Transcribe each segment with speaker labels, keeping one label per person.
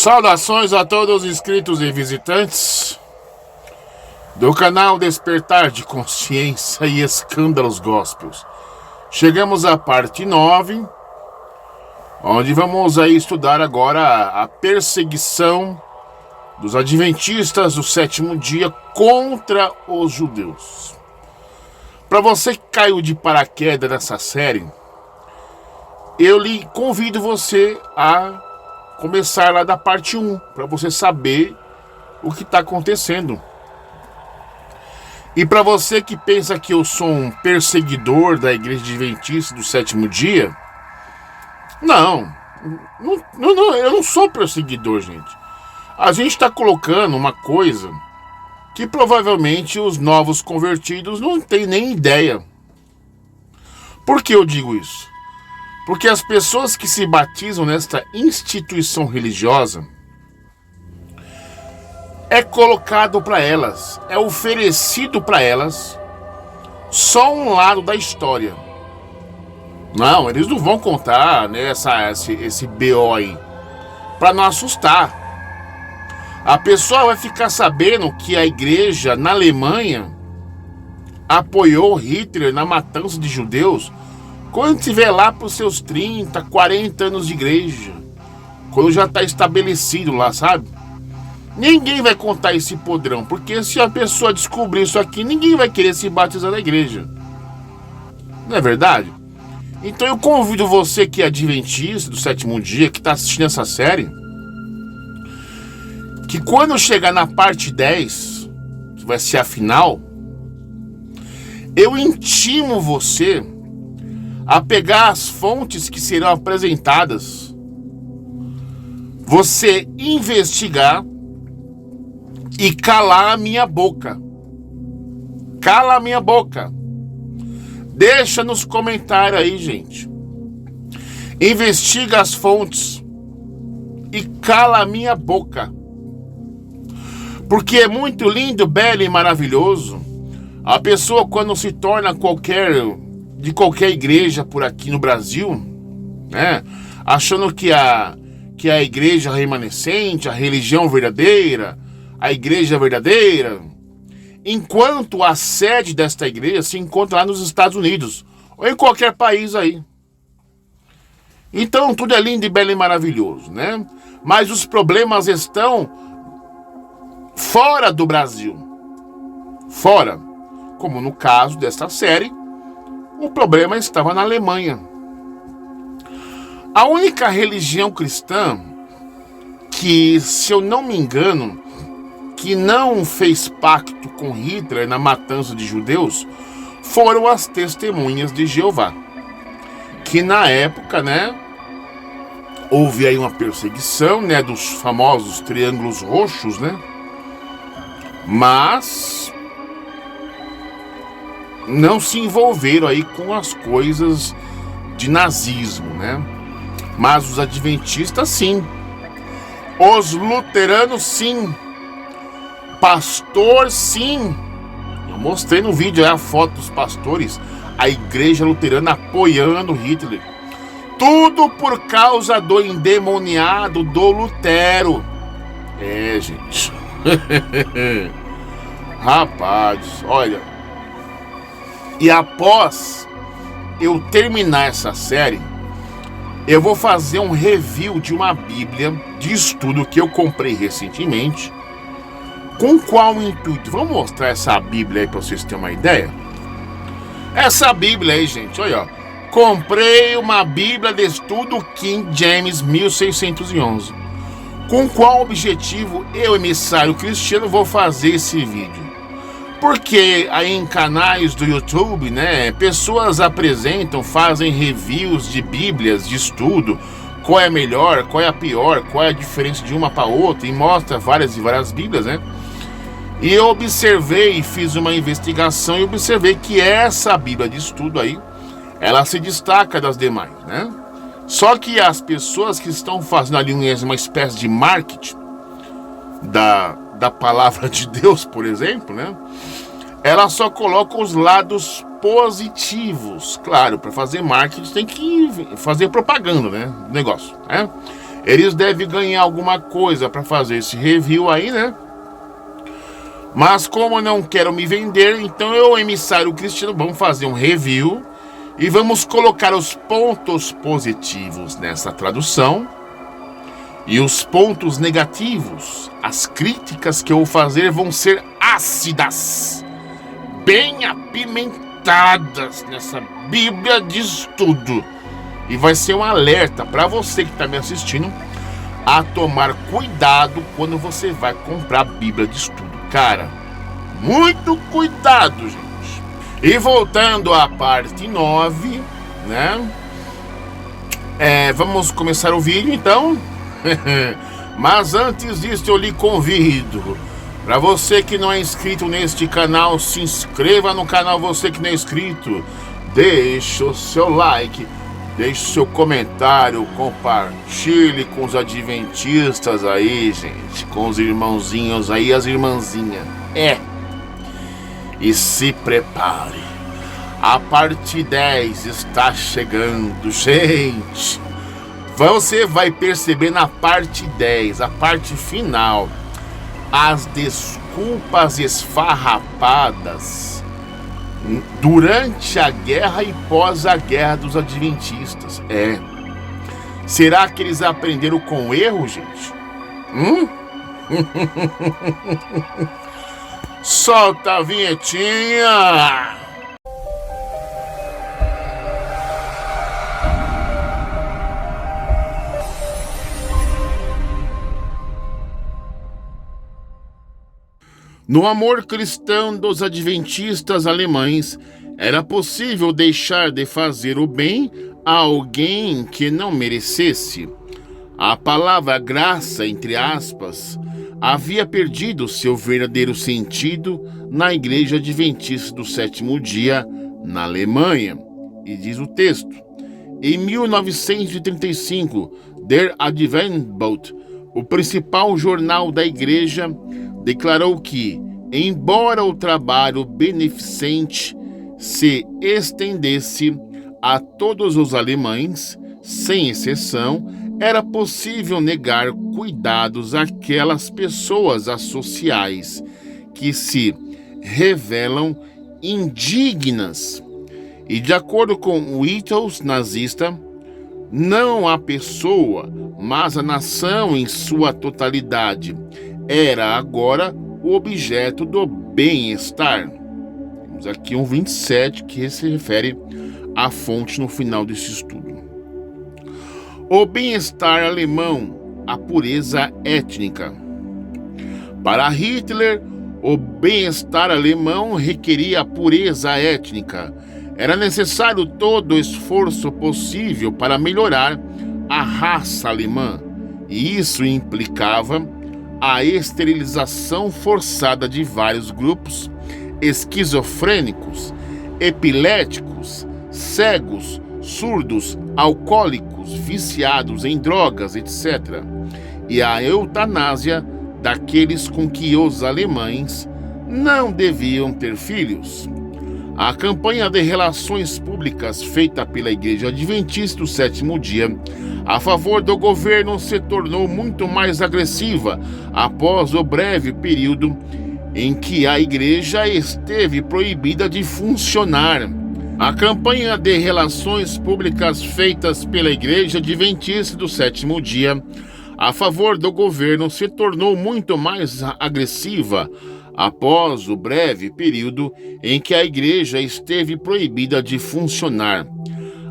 Speaker 1: Saudações a todos os inscritos e visitantes do canal Despertar de Consciência e Escândalos Gospels. Chegamos à parte 9, onde vamos aí estudar agora a perseguição dos adventistas do sétimo dia contra os judeus. Para você que caiu de paraquedas nessa série, eu lhe convido você a começar lá da parte 1, para você saber o que está acontecendo. E para você que pensa que eu sou um perseguidor da Igreja Adventista do sétimo dia, não, eu não sou perseguidor, gente. A gente está colocando uma coisa que provavelmente os novos convertidos não têm nem ideia. Por que eu digo isso? Porque as pessoas que se batizam nesta instituição religiosa, é colocado para elas, é oferecido para elas só um lado da história. Não, eles não vão contar, né, esse BO aí, para não assustar. A pessoa vai ficar sabendo que a igreja na Alemanha apoiou Hitler na matança de judeus quando estiver lá para os seus 30, 40 anos de igreja, quando já está estabelecido lá, sabe? Ninguém vai contar esse podrão, porque se a pessoa descobrir isso aqui, ninguém vai querer se batizar na igreja. Não é verdade? Então eu convido você que é adventista do sétimo dia, que está assistindo essa série, que quando chegar na parte 10, que vai ser a final, eu intimo você a pegar as fontes que serão apresentadas, você investigar e calar a minha boca. Cala a minha boca. Deixa nos comentários aí, gente. Investiga as fontes e cala a minha boca. Porque é muito lindo, belo e maravilhoso a pessoa, quando se torna de qualquer igreja por aqui no Brasil, né, achando que a igreja remanescente, a religião verdadeira, a igreja verdadeira, enquanto a sede desta igreja se encontra lá nos Estados Unidos ou em qualquer país aí. Então tudo é lindo e belo e maravilhoso, né? Mas os problemas estão fora do Brasil. Fora. Como no caso desta série, o problema estava na Alemanha. A única religião cristã que, se eu não me engano, que não fez pacto com Hitler na matança de judeus, foram as Testemunhas de Jeová. Que na época, né, houve aí uma perseguição, né, dos famosos triângulos roxos, né? Mas não se envolveram aí com as coisas de nazismo, né? Mas os adventistas, sim. Os luteranos, sim. Pastor, sim. Eu mostrei no vídeo aí a foto dos pastores, a igreja luterana apoiando Hitler. Tudo por causa do endemoniado do Lutero. É, gente. Rapaz, olha. E após eu terminar essa série, eu vou fazer um review de uma Bíblia de estudo que eu comprei recentemente. Com qual intuito? Vamos mostrar essa Bíblia aí para vocês terem uma ideia? Essa Bíblia aí, gente, olha, ó. Comprei uma Bíblia de estudo King James 1611. Com qual objetivo eu, emissário cristiano, vou fazer esse vídeo? Porque aí em canais do YouTube, né, pessoas apresentam, fazem reviews de Bíblias de estudo, qual é a melhor, qual é a pior, qual é a diferença de uma para outra, e mostra várias e várias Bíblias, né? E eu observei, fiz uma investigação e observei que essa Bíblia de estudo aí, ela se destaca das demais, né? Só que as pessoas que estão fazendo ali uma espécie de marketing da palavra de Deus, por exemplo, né? Ela só coloca os lados positivos. Claro, para fazer marketing tem que fazer propaganda, né? Negócio, né? Eles devem ganhar alguma coisa para fazer esse review aí, né? Mas como eu não quero me vender, então eu, emissário Cristiano, vamos fazer um review e vamos colocar os pontos positivos nessa tradução e os pontos negativos. As críticas que eu vou fazer vão ser ácidas, bem apimentadas nessa Bíblia de estudo. E vai ser um alerta para você que está me assistindo a tomar cuidado quando você vai comprar a Bíblia de estudo. Cara, muito cuidado, gente. E voltando à parte 9, né? Vamos começar o vídeo, então. Mas antes disso, eu lhe convido. Para você que não é inscrito neste canal, se inscreva no canal. Você que não é inscrito, deixa o seu like, deixe o seu comentário, compartilhe com os adventistas aí, gente, com os irmãozinhos aí, as irmãzinhas. E se prepare, a parte 10 está chegando, gente. Você vai perceber na parte 10, a parte final, as desculpas esfarrapadas durante a guerra e pós a guerra dos adventistas. Será que eles aprenderam com erro, gente? Solta a vinhetinha! No amor cristão dos adventistas alemães, era possível deixar de fazer o bem a alguém que não merecesse. A palavra graça, entre aspas, havia perdido seu verdadeiro sentido na Igreja Adventista do Sétimo Dia, na Alemanha. E diz o texto: em 1935, Der Adventblatt, o principal jornal da Igreja, declarou que, embora o trabalho beneficente se estendesse a todos os alemães, sem exceção, era possível negar cuidados àquelas pessoas associais que se revelam indignas. E de acordo com o ethos nazista, não a pessoa, mas a nação em sua totalidade era agora o objeto do bem-estar. Temos aqui um 27 que se refere à fonte no final desse estudo. O bem-estar alemão, a pureza étnica. Para Hitler, o bem-estar alemão requeria a pureza étnica. Era necessário todo o esforço possível para melhorar a raça alemã, e isso implicava a esterilização forçada de vários grupos esquizofrênicos, epiléticos, cegos, surdos, alcoólicos, viciados em drogas, etc. E a eutanásia daqueles com que os alemães não deviam ter filhos. A campanha de relações públicas feita pela Igreja Adventista do Sétimo Dia a favor do governo se tornou muito mais agressiva após o breve período em que a Igreja esteve proibida de funcionar. A campanha de relações públicas feitas pela Igreja Adventista do Sétimo Dia a favor do governo se tornou muito mais agressiva após o breve período em que a Igreja esteve proibida de funcionar.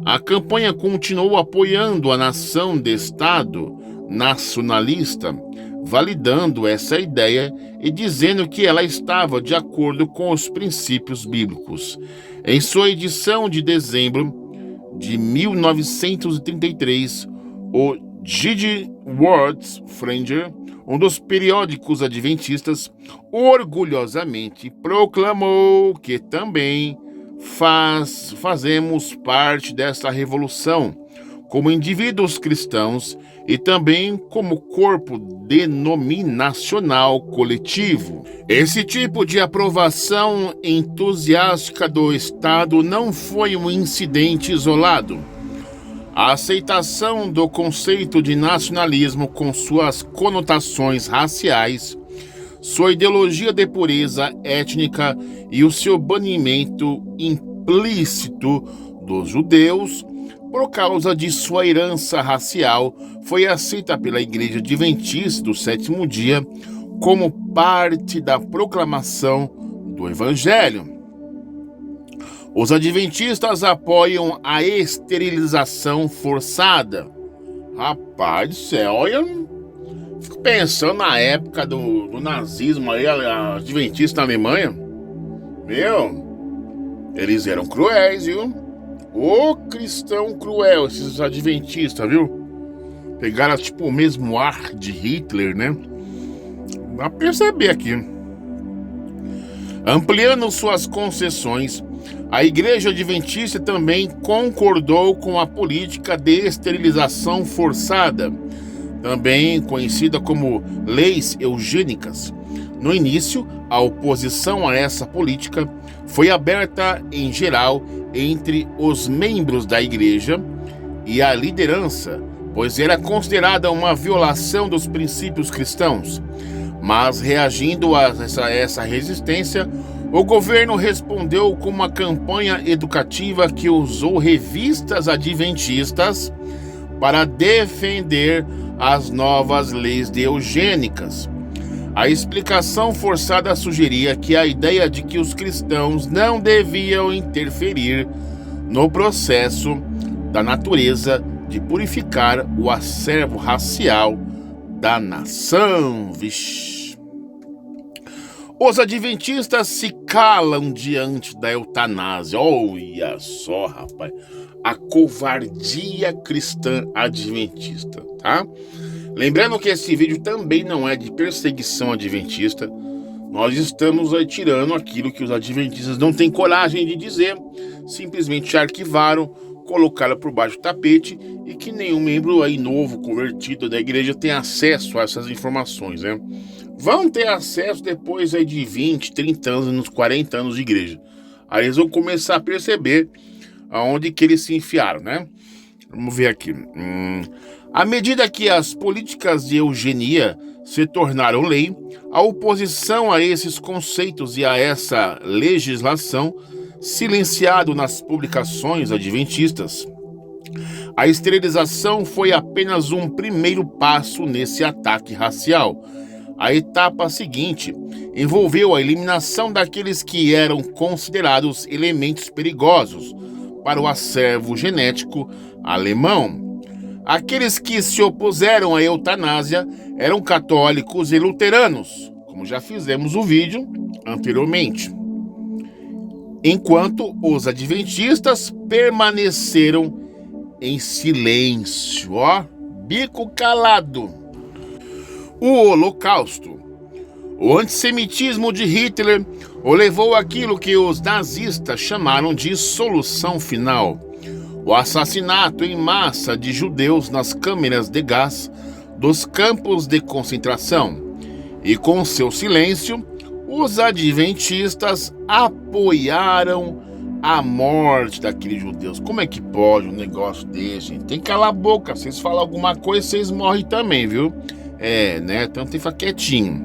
Speaker 1: A campanha continuou apoiando a nação de Estado nacionalista, validando essa ideia e dizendo que ela estava de acordo com os princípios bíblicos. Em sua edição de dezembro de 1933, o Gigi Words Franger, um dos periódicos adventistas, orgulhosamente proclamou que também fazemos parte dessa revolução, como indivíduos cristãos e também como corpo denominacional coletivo. Esse tipo de aprovação entusiástica do Estado não foi um incidente isolado. A aceitação do conceito de nacionalismo com suas conotações raciais, sua ideologia de pureza étnica e o seu banimento implícito dos judeus por causa de sua herança racial foi aceita pela Igreja Adventista do Sétimo Dia como parte da proclamação do Evangelho. Os adventistas apoiam a esterilização forçada. Rapaz do céu, olha, fico pensando na época do nazismo aí, a adventista na Alemanha. Meu, eles eram cruéis, viu? Ô cristão cruel, esses adventistas, viu? Pegaram tipo o mesmo ar de Hitler, né? Dá pra perceber aqui. Ampliando suas concessões, a Igreja Adventista também concordou com a política de esterilização forçada, também conhecida como leis eugênicas. No início, a oposição a essa política foi aberta em geral entre os membros da Igreja e a liderança, pois era considerada uma violação dos princípios cristãos. Mas, reagindo a essa resistência, o governo respondeu com uma campanha educativa que usou revistas adventistas para defender as novas leis eugênicas. A explicação forçada sugeria que a ideia de que os cristãos não deviam interferir no processo da natureza de purificar o acervo racial da nação. Vixe. Os adventistas se calam diante da eutanásia. Olha só, rapaz, a covardia cristã adventista, tá? Lembrando que esse vídeo também não é de perseguição adventista. Nós estamos aí tirando aquilo que os adventistas não têm coragem de dizer, simplesmente arquivaram, colocaram por baixo do tapete e que nenhum membro aí novo, convertido da igreja tem acesso a essas informações, né? Vão ter acesso depois aí de 20, 30 anos, nos 40 anos de igreja. Aí eles vão começar a perceber aonde que eles se enfiaram, né? Vamos ver aqui. À medida que as políticas de eugenia se tornaram lei, a oposição a esses conceitos e a essa legislação, silenciado nas publicações adventistas. A esterilização foi apenas um primeiro passo nesse ataque racial. A etapa seguinte envolveu a eliminação daqueles que eram considerados elementos perigosos para o acervo genético alemão. Aqueles que se opuseram à eutanásia eram católicos e luteranos, como já fizemos o vídeo anteriormente. Enquanto os adventistas permaneceram em silêncio, bico calado. O Holocausto. O antissemitismo de Hitler o levou àquilo que os nazistas chamaram de solução final. O assassinato em massa de judeus nas câmeras de gás dos campos de concentração. E com seu silêncio, os adventistas apoiaram a morte daqueles judeus. Como é que pode um negócio desse, gente? Tem que calar a boca. Se vocês falam alguma coisa, vocês morrem também, viu? Né? Então tem que ficar quietinho.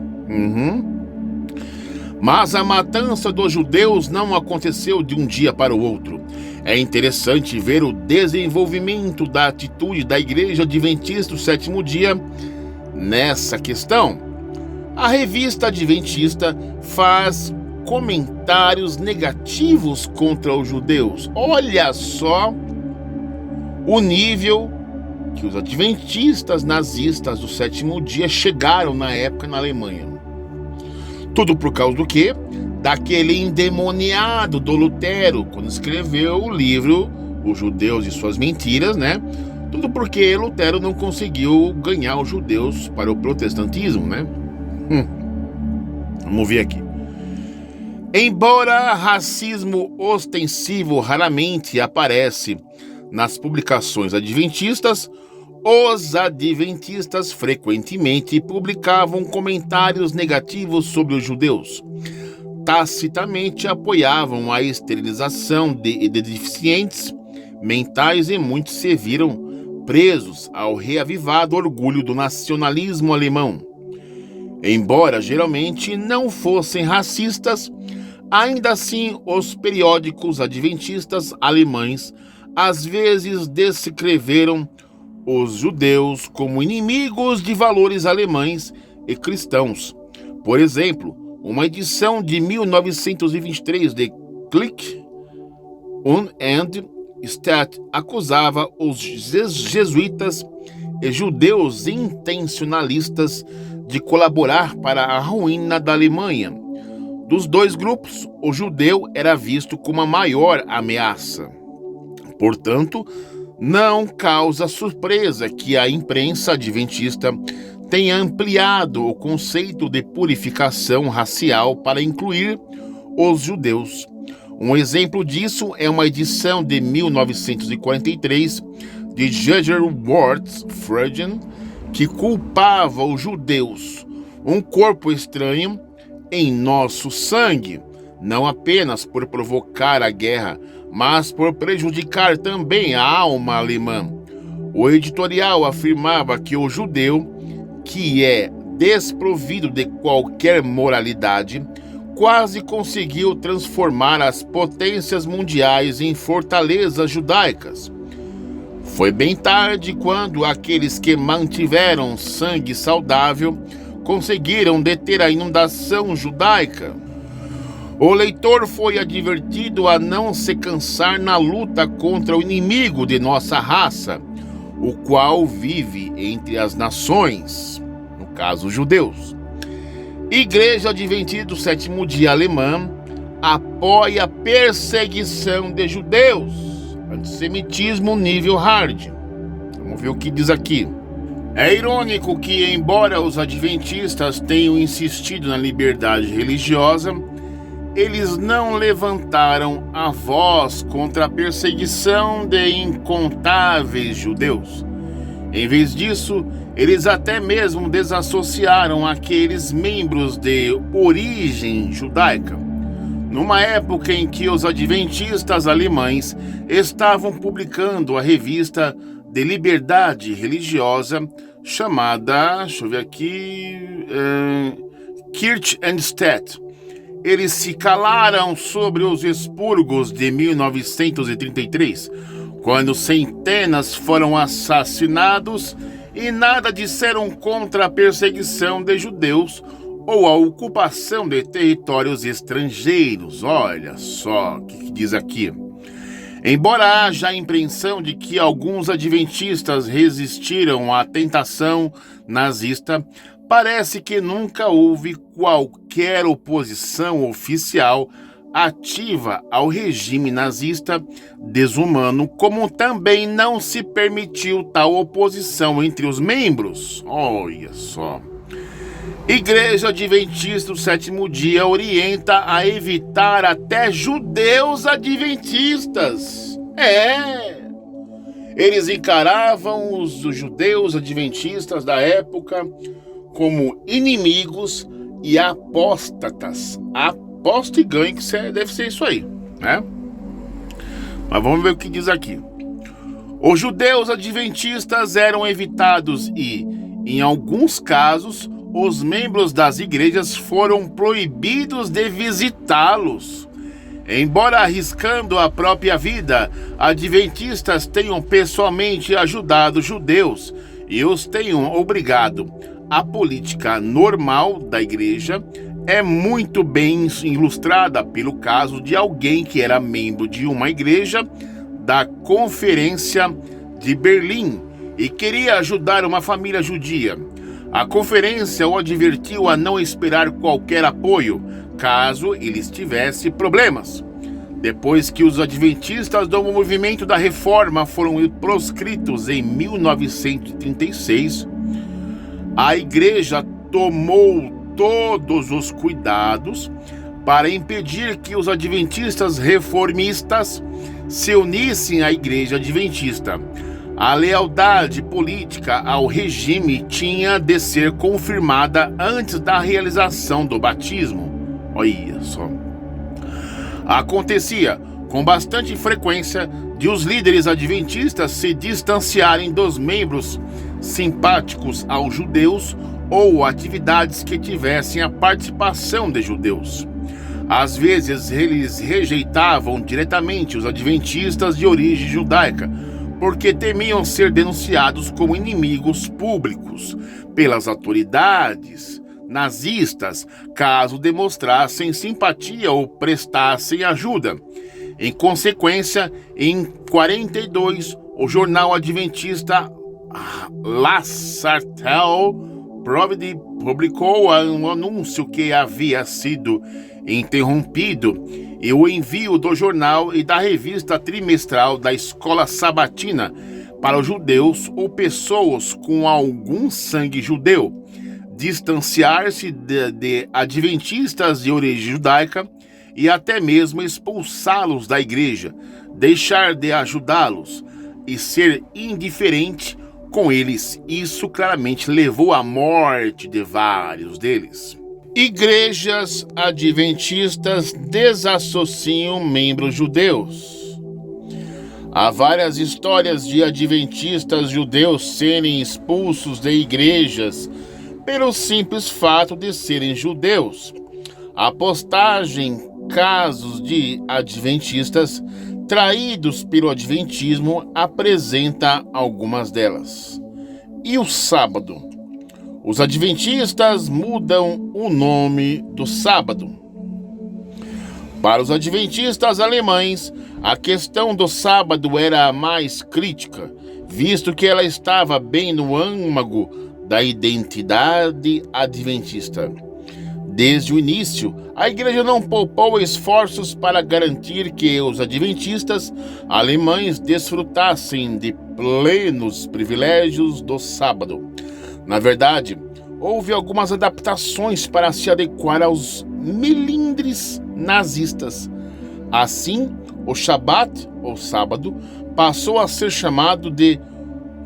Speaker 1: Mas a matança dos judeus não aconteceu de um dia para o outro. É interessante ver o desenvolvimento da atitude da Igreja Adventista do Sétimo Dia nessa questão. A revista Adventista faz comentários negativos contra os judeus. Olha só o nível que os adventistas nazistas do Sétimo Dia chegaram na época na Alemanha. Tudo por causa do quê? Daquele endemoniado do Lutero, quando escreveu o livro Os Judeus e Suas Mentiras, né? Tudo porque Lutero não conseguiu ganhar os judeus para o protestantismo, né? Vamos ver aqui. Embora racismo ostensivo raramente aparece nas publicações adventistas, os adventistas frequentemente publicavam comentários negativos sobre os judeus. Tacitamente apoiavam a esterilização de deficientes, mentais e muitos se viram presos ao reavivado orgulho do nacionalismo alemão. Embora geralmente não fossem racistas, ainda assim os periódicos adventistas alemães às vezes descreveram os judeus como inimigos de valores alemães e cristãos. Por exemplo, uma edição de 1923 de Click und Stat acusava os jesuítas e judeus intencionalistas de colaborar para a ruína da Alemanha. Dos dois grupos, o judeu era visto como a maior ameaça. Portanto, não causa surpresa que a imprensa adventista tenha ampliado o conceito de purificação racial para incluir os judeus. Um exemplo disso é uma edição de 1943 de J.J. Ward Fredgen, que culpava os judeus, um corpo estranho, em nosso sangue, não apenas por provocar a guerra, mas por prejudicar também a alma alemã. O editorial afirmava que o judeu, que é desprovido de qualquer moralidade, quase conseguiu transformar as potências mundiais em fortalezas judaicas. Foi bem tarde quando aqueles que mantiveram sangue saudável conseguiram deter a inundação judaica. O leitor foi advertido a não se cansar na luta contra o inimigo de nossa raça, o qual vive entre as nações, no caso os judeus. Igreja Adventista do Sétimo Dia Alemã apoia a perseguição de judeus. Antissemitismo nível hard. Vamos ver o que diz aqui. É irônico que, embora os adventistas tenham insistido na liberdade religiosa, eles não levantaram a voz contra a perseguição de incontáveis judeus. Em vez disso, eles até mesmo desassociaram aqueles membros de origem judaica. Numa época em que os adventistas alemães estavam publicando a revista de liberdade religiosa chamada, Kirche und Staat. Eles se calaram sobre os expurgos de 1933, quando centenas foram assassinados, e nada disseram contra a perseguição de judeus ou a ocupação de territórios estrangeiros. Olha só o que diz aqui. Embora haja a impressão de que alguns adventistas resistiram à tentação nazista, parece que nunca houve qualquer oposição oficial ativa ao regime nazista desumano, como também não se permitiu tal oposição entre os membros. Olha só. Igreja Adventista do Sétimo Dia orienta a evitar até judeus adventistas. Eles encaravam os judeus adventistas da época como inimigos e apóstatas. Aposto e ganho que deve ser isso aí, né? Mas vamos ver o que diz aqui. Os judeus adventistas eram evitados e, em alguns casos, os membros das igrejas foram proibidos de visitá-los. Embora arriscando a própria vida, adventistas tenham pessoalmente ajudado judeus e os tenham obrigado. A política normal da igreja é muito bem ilustrada pelo caso de alguém que era membro de uma igreja da Conferência de Berlim e queria ajudar uma família judia. A conferência o advertiu a não esperar qualquer apoio, caso ele tivesse problemas. Depois que os adventistas do movimento da Reforma foram proscritos em 1936, a igreja tomou todos os cuidados para impedir que os adventistas reformistas se unissem à igreja adventista. A lealdade política ao regime tinha de ser confirmada antes da realização do batismo. Olha só. Acontecia com bastante frequência de os líderes adventistas se distanciarem dos membros simpáticos aos judeus ou atividades que tivessem a participação de judeus. Às vezes, eles rejeitavam diretamente os adventistas de origem judaica, porque temiam ser denunciados como inimigos públicos pelas autoridades nazistas, caso demonstrassem simpatia ou prestassem ajuda. Em consequência, em 42, o jornal adventista La Sartell Provide publicou um anúncio que havia sido interrompido e o envio do jornal e da revista trimestral da escola sabatina para os judeus ou pessoas com algum sangue judeu, distanciar-se de adventistas de origem judaica e até mesmo expulsá-los da igreja, deixar de ajudá-los e ser indiferente com eles. Isso claramente levou à morte de vários deles. Igrejas adventistas desassociam membros judeus. Há várias histórias de adventistas judeus serem expulsos de igrejas pelo simples fato de serem judeus. A postagem casos de adventistas traídos pelo adventismo apresenta algumas delas. E o sábado? Os adventistas mudam o nome do sábado. Para os adventistas alemães, a questão do sábado era a mais crítica, visto que ela estava bem no âmago da identidade adventista. Desde o início, a igreja não poupou esforços para garantir que os adventistas alemães desfrutassem de plenos privilégios do sábado. Na verdade, houve algumas adaptações para se adequar aos melindres nazistas. Assim, o Shabat, ou sábado, passou a ser chamado de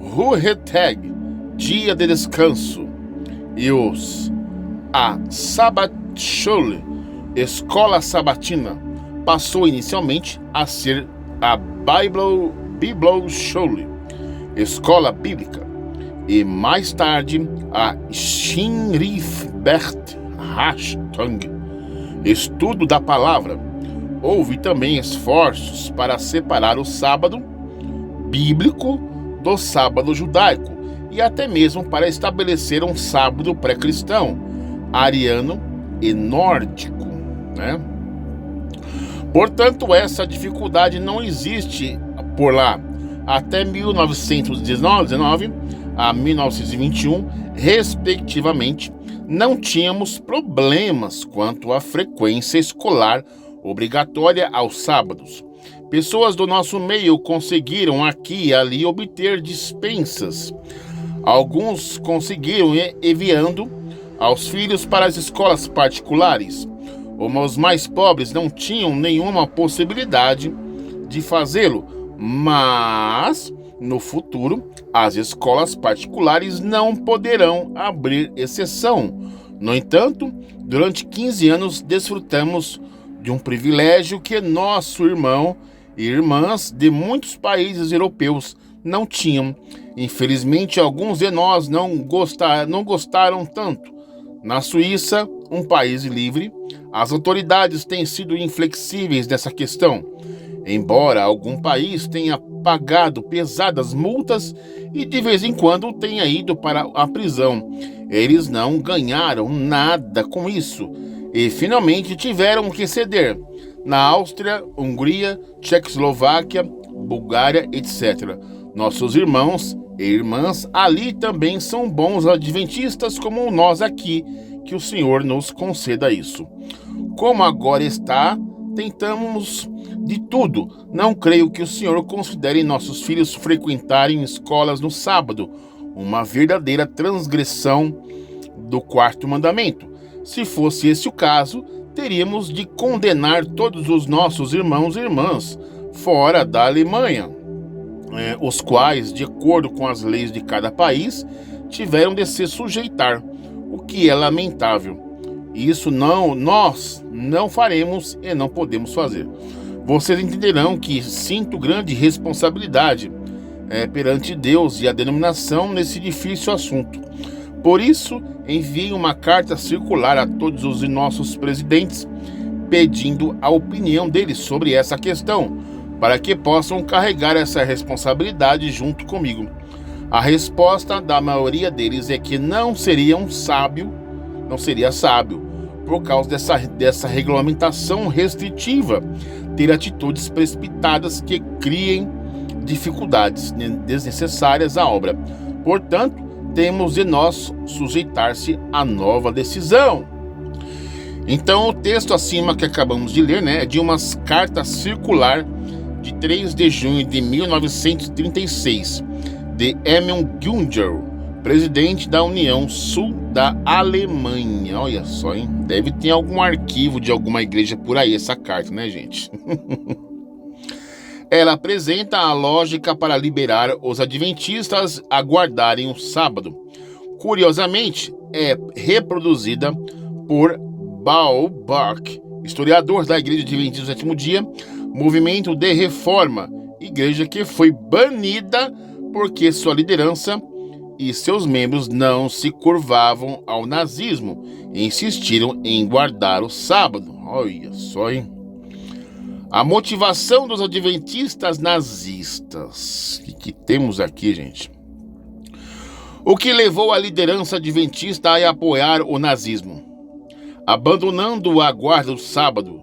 Speaker 1: Ruhetag, dia de descanso, e a Sabbatschule, escola sabatina, passou inicialmente a ser a Bibelschule, escola bíblica, e mais tarde a Schrifbertrachtung, estudo da palavra. Houve também esforços para separar o sábado bíblico do sábado judaico e até mesmo para estabelecer um sábado pré-cristão, ariano e nórdico, né? Portanto, essa dificuldade não existe por lá. Até 1919 a 1921, respectivamente, não tínhamos problemas quanto à frequência escolar obrigatória aos sábados. Pessoas do nosso meio conseguiram aqui e ali obter dispensas. Alguns conseguiram enviando aos filhos para as escolas particulares. Os mais pobres não tinham nenhuma possibilidade de fazê-lo, mas no futuro as escolas particulares não poderão abrir exceção. No entanto, durante 15 anos desfrutamos de um privilégio que nosso irmão e irmãs de muitos países europeus não tinham. Infelizmente, alguns de nós não gostaram tanto. Na Suíça, um país livre, as autoridades têm sido inflexíveis nessa questão. Embora algum país tenha pagado pesadas multas e de vez em quando tenha ido para a prisão, eles não ganharam nada com isso e finalmente tiveram que ceder. Na Áustria, Hungria, Tchecoslováquia, Bulgária, etc. Nossos irmãos e irmãs ali também são bons adventistas como nós aqui, que o Senhor nos conceda isso. Como agora está, tentamos de tudo. Não creio que o Senhor considere nossos filhos frequentarem escolas no sábado uma verdadeira transgressão do quarto mandamento. Se fosse esse o caso, teríamos de condenar todos os nossos irmãos e irmãs fora da Alemanha, os quais, de acordo com as leis de cada país, tiveram de se sujeitar, o que é lamentável. Isso nós não faremos e não podemos fazer. vocês entenderão que sinto grande responsabilidade perante Deus e a denominação nesse difícil assunto. Por isso, enviei uma carta circular a todos os nossos presidentes, pedindo a opinião deles sobre essa questão, para que possam carregar essa responsabilidade junto comigo. A resposta da maioria deles é que não seria sábio, por causa dessa regulamentação restritiva, ter atitudes precipitadas que criem dificuldades desnecessárias à obra. Portanto, temos de nós sujeitar-se à nova decisão. Então, o texto acima que acabamos de ler, é de uma carta circular de 3 de junho de 1936, de Emil Günger, presidente da União Sul da Alemanha. Olha só, hein? Deve ter algum arquivo de alguma igreja por aí essa carta, né, gente? Ela apresenta a lógica para liberar os adventistas a guardarem o sábado. Curiosamente, é reproduzida por Paul Bach, historiador da Igreja Adventista do Sétimo Dia, movimento de reforma, igreja que foi banida porque sua liderança e seus membros não se curvavam ao nazismo e insistiram em guardar o sábado. Olha só, hein? A motivação dos adventistas nazistas. O que temos aqui, gente? O que levou a liderança adventista a apoiar o nazismo? Abandonando a guarda do sábado,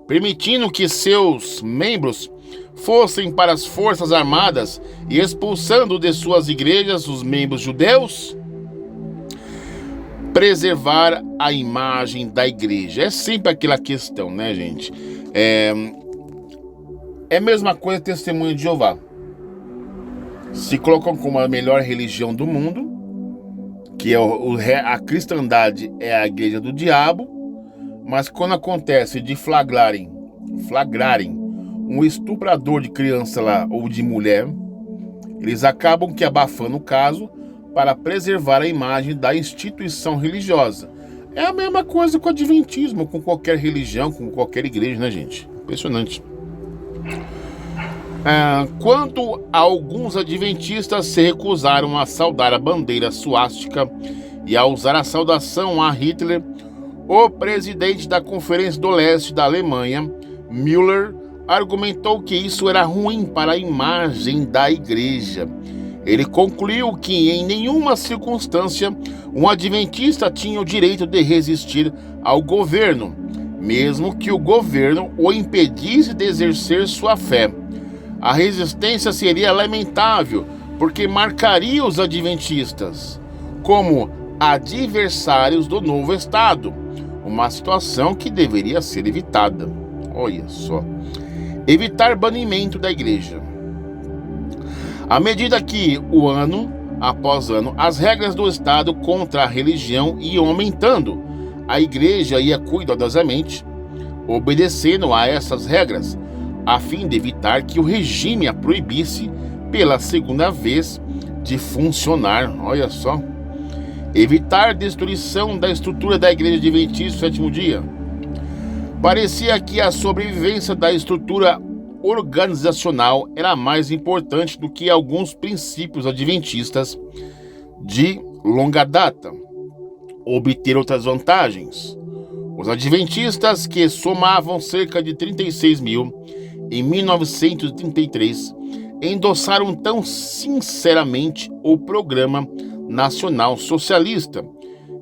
Speaker 1: permitindo que seus membros fossem para as forças armadas e expulsando de suas igrejas os membros judeus? Preservar a imagem da igreja. É sempre aquela questão, né, gente? É a mesma coisa Testemunho de Jeová. Se colocam como a melhor religião do mundo, que a cristandade é a igreja do diabo, mas quando acontece de flagrarem um estuprador de criança lá ou de mulher, eles acabam que abafando o caso para preservar a imagem da instituição religiosa. É a mesma coisa com o adventismo, com qualquer religião, com qualquer igreja, né, gente? Impressionante. Quando alguns adventistas se recusaram a saudar a bandeira suástica e a usar a saudação a Hitler, o presidente da Conferência do Leste da Alemanha, Müller, argumentou que isso era ruim para a imagem da igreja. Ele concluiu que em nenhuma circunstância um adventista tinha o direito de resistir ao governo, mesmo que o governo o impedisse de exercer sua fé. A resistência seria lamentável, porque marcaria os adventistas como adversários do novo Estado, uma situação que deveria ser evitada. Olha só. Evitar banimento da igreja. À medida que, ano após ano, as regras do Estado contra a religião iam aumentando, a igreja ia cuidadosamente obedecendo a essas regras, a fim de evitar que o regime a proibisse pela segunda vez de funcionar. Olha só. Evitar destruição da estrutura da Igreja Adventista do Sétimo Dia. Parecia que a sobrevivência da estrutura organizacional era mais importante do que alguns princípios adventistas de longa data. Obter outras vantagens. Os adventistas, que somavam cerca de 36 mil em 1933, endossaram tão sinceramente o Programa Nacional Socialista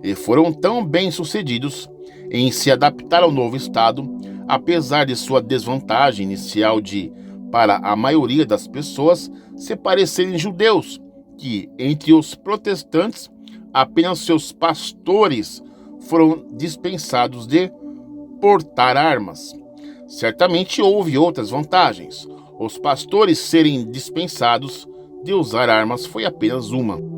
Speaker 1: e foram tão bem-sucedidos em se adaptar ao novo Estado, apesar de sua desvantagem inicial de, para a maioria das pessoas, se parecerem judeus, que, entre os protestantes, apenas seus pastores foram dispensados de portar armas. Certamente houve outras vantagens. Os pastores serem dispensados de usar armas foi apenas uma.